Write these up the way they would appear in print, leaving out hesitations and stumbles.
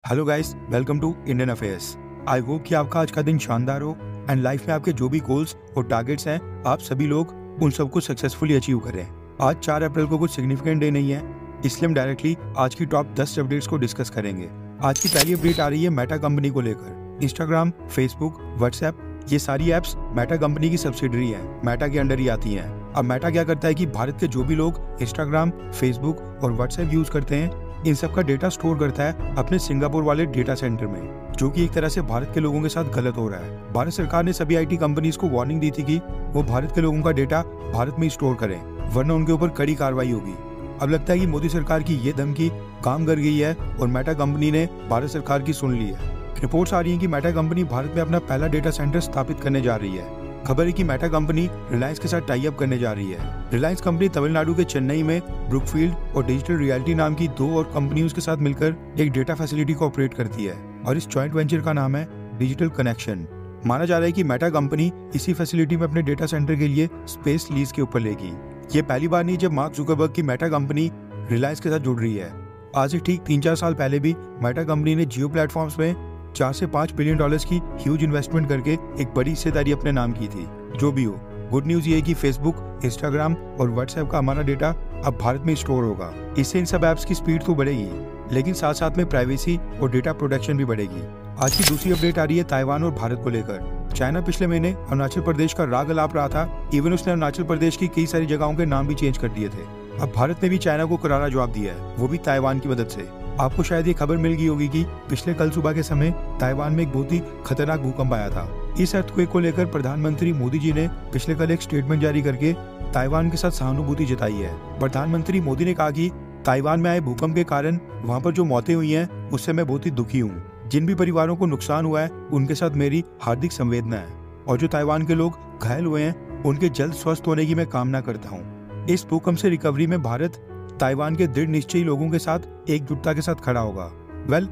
Hello guys, welcome to Indian Affairs. I hope कि आपका आज का दिन शानदार हो एंड लाइफ में आपके जो भी गोल्स और टारगेट्स हैं आप सभी लोग उन सबको सक्सेसफुली अचीव करें। आज 4 अप्रैल को कुछ सिग्निफिकेंट डे नहीं है, इसलिए हम डायरेक्टली आज की टॉप 10 अपडेट्स को डिस्कस करेंगे। आज की पहली अपडेट आ रही है मेटा कंपनी को लेकर। इंस्टाग्राम, फेसबुक, व्हाट्सएप ये सारी एप्स मेटा कंपनी की सब्सिडरी हैं, मेटा के अंडर ही आती हैं। अब मेटा क्या करता है कि भारत के जो भी लोग इंस्टाग्राम, फेसबुक और व्हाट्सएप यूज करते हैं इन सब का डेटा स्टोर करता है अपने सिंगापुर वाले डेटा सेंटर में, जो कि एक तरह से भारत के लोगों के साथ गलत हो रहा है। भारत सरकार ने सभी आईटी कंपनीज को वार्निंग दी थी कि वो भारत के लोगों का डेटा भारत में ही स्टोर करें, वरना उनके ऊपर कड़ी कार्रवाई होगी। अब लगता है कि मोदी सरकार की ये धमकी काम कर गई है और मेटा कंपनी ने भारत सरकार की सुन ली है। रिपोर्ट्स आ रही हैं कि मेटा कंपनी भारत में अपना पहला डेटा सेंटर स्थापित करने जा रही है। खबर है कि मेटा कंपनी रिलायंस के साथ टाई अप करने जा रही है। रिलायंस कंपनी तमिलनाडु के चेन्नई में ब्रुकफील्ड और डिजिटल रियलिटी नाम की 2 और कंपनियों के साथ मिलकर एक डेटा फैसिलिटी को ऑपरेट करती है और इस जॉइंट वेंचर का नाम है डिजिटल कनेक्शन। माना जा रहा है कि मेटा कंपनी इसी फैसिलिटी में अपने डेटा सेंटर के लिए स्पेस लीज के ऊपर लेगी। ये पहली बार नहीं जब मार्क जुकरबर्ग की मेटा कंपनी रिलायंस के साथ जुड़ रही है। आज से ठीक 3-4 साल पहले भी मेटा कंपनी ने जियो प्लेटफॉर्म्स में 4 से 5 बिलियन डॉलर्स की ह्यूज इन्वेस्टमेंट करके एक बड़ी हिस्सेदारी अपने नाम की थी। जो भी हो, गुड न्यूज ये है कि फेसबुक, इंस्टाग्राम और व्हाट्सएप का हमारा डेटा अब भारत में स्टोर होगा। इससे इन सब ऐप्स की स्पीड तो बढ़ेगी, लेकिन साथ साथ में प्राइवेसी और डेटा प्रोटेक्शन भी बढ़ेगी। आज की दूसरी अपडेट आ रही है ताइवान और भारत को लेकर। चाइना पिछले महीने अरुणाचल प्रदेश का राग अलाप रहा था, इवन उसने अरुणाचल प्रदेश की कई सारी जगहों के नाम भी चेंज कर दिए थे। अब भारत ने भी चाइना को करारा जवाब दिया है, वो भी ताइवान की मदद से। आपको शायद ये खबर मिल गई होगी कि पिछले कल सुबह के समय ताइवान में एक बहुत ही खतरनाक भूकंप आया था। इस अर्थक्वेक को लेकर प्रधानमंत्री मोदी जी ने पिछले कल एक स्टेटमेंट जारी करके ताइवान के साथ सहानुभूति जताई है। प्रधानमंत्री मोदी ने कहा कि ताइवान में आए भूकंप के कारण वहाँ पर जो मौतें हुई हैं उससे मैं बहुत ही दुखी हूँ। जिन भी परिवारों को नुकसान हुआ है उनके साथ मेरी हार्दिक संवेदना है और जो ताइवान के लोग घायल हुए हैं उनके जल्द स्वस्थ होने की मैं कामना करता हूँ। इस भूकंप से रिकवरी में भारत ताइवान के दृढ़ निश्चयी लोगों के साथ एकजुटता के साथ खड़ा होगा।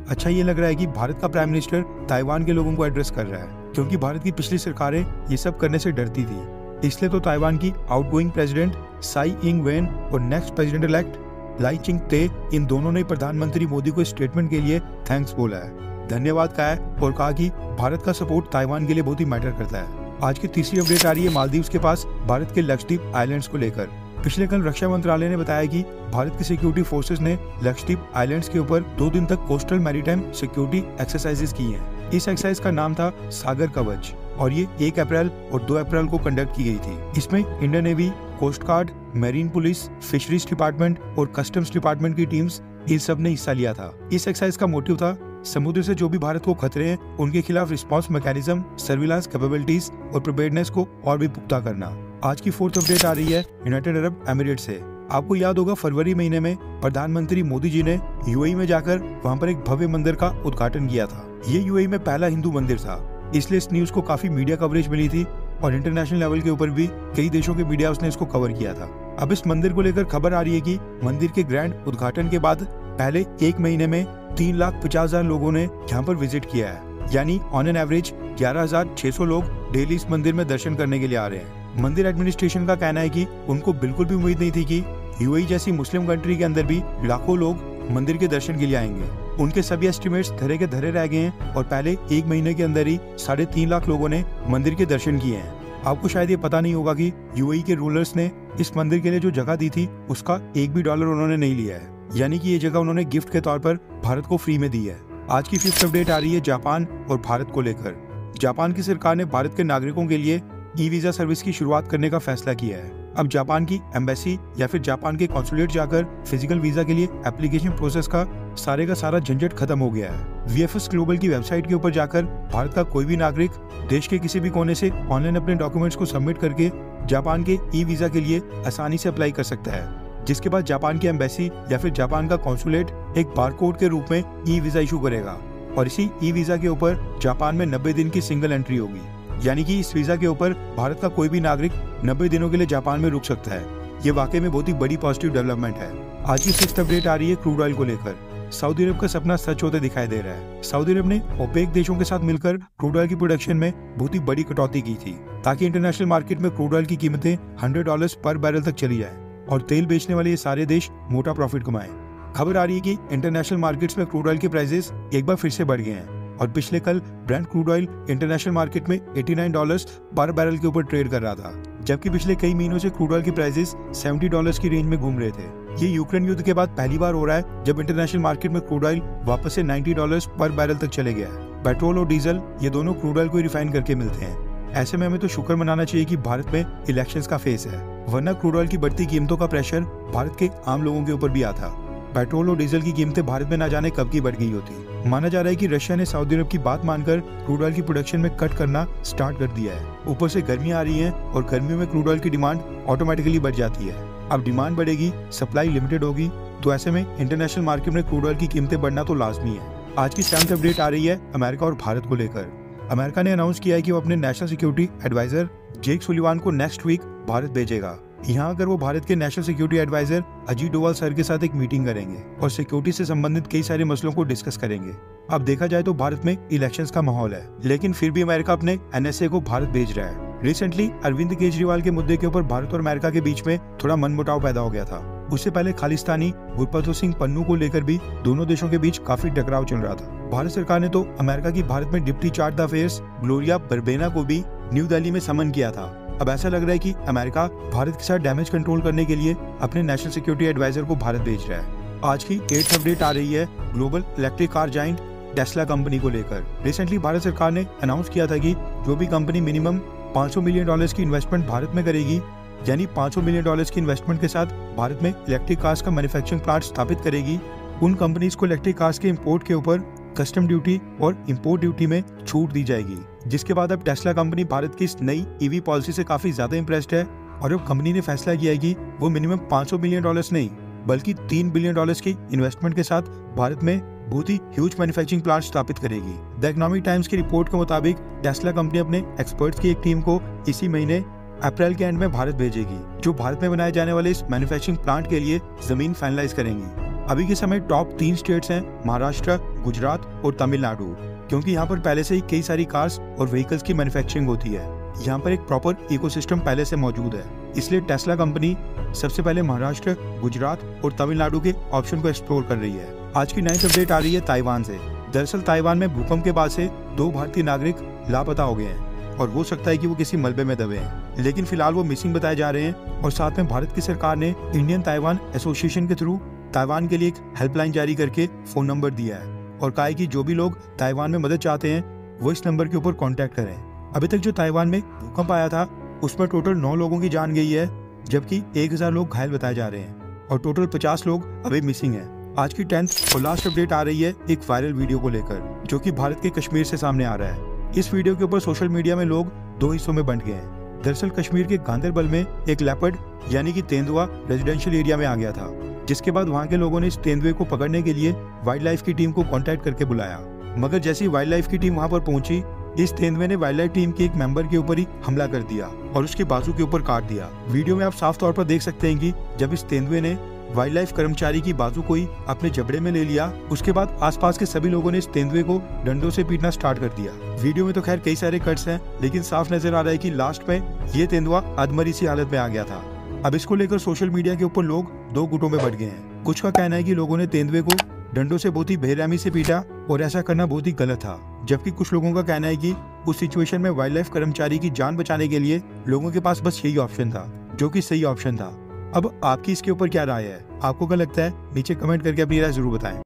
अच्छा ये लग रहा है कि भारत का प्राइम मिनिस्टर ताइवान के लोगों को एड्रेस कर रहा है, क्योंकि भारत की पिछली सरकारें ये सब करने से डरती थी। इसलिए तो ताइवान की outgoing president Sai Ing Wen और नेक्स्ट प्रेसिडेंट इलेक्ट लाई चिंग ते इन दोनों ने प्रधानमंत्री मोदी को स्टेटमेंट के लिए थैंक्स बोला है, धन्यवाद कहा है और कहा कि भारत का सपोर्ट ताइवान के लिए बहुत ही मैटर करता है। आज की तीसरी अपडेट आ रही है मालदीव्स के पास भारत के लक्षद्वीप आइलैंड्स को लेकर। पिछले कल रक्षा मंत्रालय ने बताया कि भारत की सिक्योरिटी फोर्सेस ने लक्षद्वीप आइलैंड्स के ऊपर 2 दिन तक कोस्टल मैरीटाइम सिक्योरिटी एक्सरसाइजेस की हैं। इस एक्सरसाइज का नाम था सागर कवच और ये 1 अप्रैल और 2 अप्रैल को कंडक्ट की गई थी। इसमें Indian navy, coast guard, marine police, fisheries department और कस्टम्स डिपार्टमेंट की टीम्स इन सब ने हिस्सा लिया था। इस एक्सरसाइज का मोटिव था समुद्र से जो भी भारत को खतरे हैं उनके खिलाफ रिस्पांस मैकेनिज्म, सर्विलांस कैपेबिलिटीज और प्रिपेयर्डनेस को और भी पुख्ता करना। आज की 4th अपडेट आ रही है यूनाइटेड अरब एमिरेट्स से। आपको याद होगा फरवरी महीने में प्रधानमंत्री मोदी जी ने यूएई में जाकर वहां पर एक भव्य मंदिर का उद्घाटन किया था। ये यूएई में पहला हिंदू मंदिर था, इसलिए इस न्यूज को काफी मीडिया कवरेज मिली थी और इंटरनेशनल लेवल के ऊपर भी कई देशों के मीडिया उसने इसको कवर किया था। अब इस मंदिर को लेकर खबर आ रही है कि मंदिर के ग्रैंड उद्घाटन के बाद पहले 1 महीने में 3,50,000 लोगों ने यहाँ पर विजिट किया है, यानी ऑन एन एवरेज 11,600 लोग डेली इस मंदिर में दर्शन करने के लिए आ रहे हैं। मंदिर एडमिनिस्ट्रेशन का कहना है कि उनको बिल्कुल भी उम्मीद नहीं थी कि यूएई जैसी मुस्लिम कंट्री के अंदर भी लाखों लोग मंदिर के दर्शन के लिए आएंगे। उनके सभी एस्टिमेट्स धरे के धरे रह गए हैं और पहले 1 महीने के अंदर ही 3.5 लाख लोगों ने मंदिर के दर्शन किए हैं। आपको शायद ये पता नहीं होगा कि यूएई के रूलर्स ने इस मंदिर के लिए जो जगह दी थी उसका $1 भी उन्होंने नहीं लिया है, यानी कि ये जगह उन्होंने गिफ्ट के तौर पर भारत को फ्री में दी है। आज की 5th अपडेट आ रही है जापान और भारत को लेकर। जापान की सरकार ने भारत के नागरिकों के लिए ई वीजा सर्विस की शुरुआत करने का फैसला किया है। अब जापान की एम्बेसी या फिर जापान के कॉन्सुलेट जाकर फिजिकल वीजा के लिए एप्लीकेशन प्रोसेस का सारा झंझट खत्म हो गया है। वीएफएस ग्लोबल की वेबसाइट के ऊपर जाकर भारत का कोई भी नागरिक देश के किसी भी कोने से ऑनलाइन अपने डॉक्यूमेंट्स को सबमिट करके जापान के ई वीजा के लिए आसानी से अप्लाई कर सकता है, जिसके बाद जापान की एम्बेसी या फिर जापान का कॉन्सुलेट एक बारकोड के रूप में ई वीजा इशू करेगा और इसी ई वीजा के ऊपर जापान में 90 दिन की सिंगल एंट्री होगी, यानी कि इस वीजा के ऊपर भारत का कोई भी नागरिक 90 दिनों के लिए जापान में रुक सकता है। ये वाकई में बहुत ही बड़ी पॉजिटिव डेवलपमेंट है। आज की 6th अपडेट आ रही है क्रूड ऑयल को लेकर। सऊदी अरब का सपना सच होते दिखाई दे रहा है। सऊदी अरब ने ओपेक देशों के साथ मिलकर क्रूड ऑयल की प्रोडक्शन में बहुत ही बड़ी कटौती की थी, ताकि इंटरनेशनल मार्केट में क्रूड ऑयल की कीमतें $100 पर बैरल तक चली जाए और तेल बेचने वाले ये सारे देश मोटा प्रॉफिट कमाएं। खबर आ रही है कि इंटरनेशनल मार्केट्स में क्रूड ऑयल के प्राइसेस एक बार फिर से बढ़ गए हैं और पिछले कल Brent crude oil international market में $89 पर बैरल के ऊपर ट्रेड कर रहा था, जबकि पिछले कई महीनों से क्रूड ऑयल के प्राइसेस $70 की रेंज में घूम रहे थे। ये यूक्रेन युद्ध के बाद पहली बार हो रहा है जब इंटरनेशनल मार्केट में क्रूड ऑयल वापस से $90 पर बैरल तक चले गया है। पेट्रोल और डीजल ये दोनों क्रूड ऑयल को रिफाइन करके मिलते हैं। ऐसे में हमें तो शुक्र मनाना चाहिए कि भारत में इलेक्शंस का फेस है, वरना क्रूड ऑयल की बढ़ती कीमतों का प्रेशर भारत के आम लोगों के ऊपर भी आता। पेट्रोल और डीजल की कीमतें भारत में ना जाने कब की बढ़ गई होती। माना जा रहा है कि रशिया ने सऊदी अरब की बात मानकर क्रूड ऑयल की प्रोडक्शन में कट करना स्टार्ट कर दिया है। ऊपर से गर्मी आ रही है और गर्मियों में क्रूड ऑयल की डिमांड ऑटोमेटिकली बढ़ जाती है। अब डिमांड बढ़ेगी, सप्लाई लिमिटेड होगी, तो ऐसे में इंटरनेशनल मार्केट में क्रूड ऑयल की कीमतें बढ़ना तो लाजमी है। आज की 7th अपडेट आ रही है अमेरिका और भारत को लेकर। अमेरिका ने अनाउंस किया है कि वो अपने national security adviser Jake Sullivan को नेक्स्ट वीक भारत भेजेगा। यहाँ अगर वो भारत के national security adviser Ajit Doval sir के साथ एक मीटिंग करेंगे और सिक्योरिटी से संबंधित कई सारे मसलों को डिस्कस करेंगे। अब देखा जाए तो भारत में इलेक्शंस का माहौल है, लेकिन फिर भी अमेरिका अपने NSA को भारत भेज रहा है। रिसेंटली अरविंद केजरीवाल के मुद्दे के ऊपर भारत और अमेरिका के बीच में थोड़ा मनमुटाव पैदा हो गया था। उससे पहले खालिस्तानी गुरबख्श सिंह पन्नू को लेकर भी दोनों देशों के बीच काफी टकराव चल रहा था। भारत सरकार ने तो अमेरिका की भारत में डिप्टी चार्ज अफेयर्स ग्लोरिया बर्बेना को भी न्यू दिल्ली में समन किया था। अब ऐसा लग रहा है कि अमेरिका भारत के साथ डैमेज कंट्रोल करने के लिए अपने नेशनल सिक्योरिटी एडवाइजर को भारत भेज रहा है। आज की 8th अपडेट आ रही है global electric car giant Tesla company को लेकर। रिसेंटली भारत सरकार ने अनाउंस किया था कि जो भी कंपनी मिनिमम $500 मिलियन की इन्वेस्टमेंट भारत में करेगी, यानी $500 मिलियन की इन्वेस्टमेंट के साथ भारत में इलेक्ट्रिक कार्स का मैन्युफैक्चरिंग प्लांट स्थापित करेगी, उन कंपनीज को इलेक्ट्रिक कार्स के इंपोर्ट के ऊपर कस्टम ड्यूटी और इंपोर्ट ड्यूटी में छूट दी जाएगी। जिसके बाद अब टेस्ला कंपनी भारत की इस नई EV पॉलिसी से काफी ज्यादा इंप्रेस्ड है और अब कंपनी ने फैसला किया है कि वो मिनिमम $500 मिलियन नहीं बल्कि $3 बिलियन की इन्वेस्टमेंट के साथ भारत में बहुत ही ह्यूज मैन्युफैक्चरिंग प्लांट स्थापित करेगी। द इकोनॉमिक टाइम्स की रिपोर्ट के मुताबिक टेस्ला कंपनी अपने एक्सपर्ट्स की एक टीम को इसी महीने अप्रैल के एंड में भारत भेजेगी, जो भारत में बनाए जाने वाले इस मैन्युफैक्चरिंग प्लांट के लिए जमीन फाइनलाइज करेंगी। अभी के समय टॉप 3 स्टेट्स हैं महाराष्ट्र, गुजरात और तमिलनाडु, क्योंकि यहाँ पर पहले से ही कई सारी कार्स और व्हीकल्स की मैन्युफैक्चरिंग होती है। यहाँ पर एक प्रॉपर इकोसिस्टम पहले से मौजूद है, इसलिए टेस्ला कंपनी सबसे पहले महाराष्ट्र, गुजरात और तमिलनाडु के ऑप्शन को एक्सप्लोर कर रही है। आज की 9th अपडेट आ रही है ताइवान से। दरअसल ताइवान में भूकंप के बाद से 2 भारतीय नागरिक लापता हो गए हैं और हो सकता है कि वो किसी मलबे में दबे हैं, लेकिन फिलहाल वो मिसिंग बताए जा रहे हैं। और साथ में भारत की सरकार ने इंडियन ताइवान एसोसिएशन के थ्रू ताइवान के लिए एक हेल्पलाइन जारी करके फोन नंबर दिया है और कहा है कि जो भी लोग ताइवान में मदद चाहते हैं वो इस नंबर के ऊपर कांटेक्ट करें। अभी तक जो ताइवान में भूकंप आया था उसमें टोटल 9 लोगों की जान गई है, जबकि 1000 लोग घायल बताए जा रहे हैं और टोटल 50 लोग अभी मिसिंग हैं। आज की 10th और लास्ट अपडेट आ रही है एक वायरल वीडियो को लेकर, जो कि भारत के कश्मीर से सामने आ रहा है। इस वीडियो के ऊपर सोशल मीडिया में लोग 2 हिस्सों में बंट गए हैं। दरअसल कश्मीर के गांदरबल में एक लेपर्ड यानी कि तेंदुआ रेजिडेंशियल एरिया में आ गया था, जिसके बाद वहां के लोगों ने इस तेंदुए को पकड़ने के लिए वाइल्ड लाइफ की टीम को कांटेक्ट करके बुलाया। मगर जैसे ही वाइल्ड लाइफ की टीम वहां पर पहुंची, इस तेंदुए ने वाइल्ड लाइफ टीम के एक मेंबर के ऊपर ही हमला कर दिया और उसके बाजू के ऊपर काट दिया। वीडियो में आप साफ तौर पर देख सकते हैं कि जब इस तेंदुए ने वाइल्ड लाइफ कर्मचारी की बाजू को ही अपने जबड़े में ले लिया, उसके बाद आसपास के सभी लोगों ने इस तेंदुए को डंडों से पीटना स्टार्ट कर दिया। वीडियो में तो खैर कई सारे कट्स हैं, लेकिन साफ नजर आ रहा है कि लास्ट में ये तेंदुआ अधमरी सी हालत में आ गया था। अब इसको लेकर सोशल मीडिया के ऊपर लोग 2 गुटों में बट गए हैं। कुछ का कहना है कि लोगों ने तेंदुए को डंडों से बहुत ही बेरहमी से पीटा और ऐसा करना बहुत ही गलत था, जबकि कुछ लोगों का कहना है कि उस सिचुएशन में वाइल्ड लाइफ कर्मचारी की जान बचाने के लिए लोगों के पास बस यही ऑप्शन था, जो कि सही ऑप्शन था। अब आपकी इसके ऊपर क्या राय है? आपको क्या लगता है? नीचे कमेंट करके अपनी राय जरूर बताएं।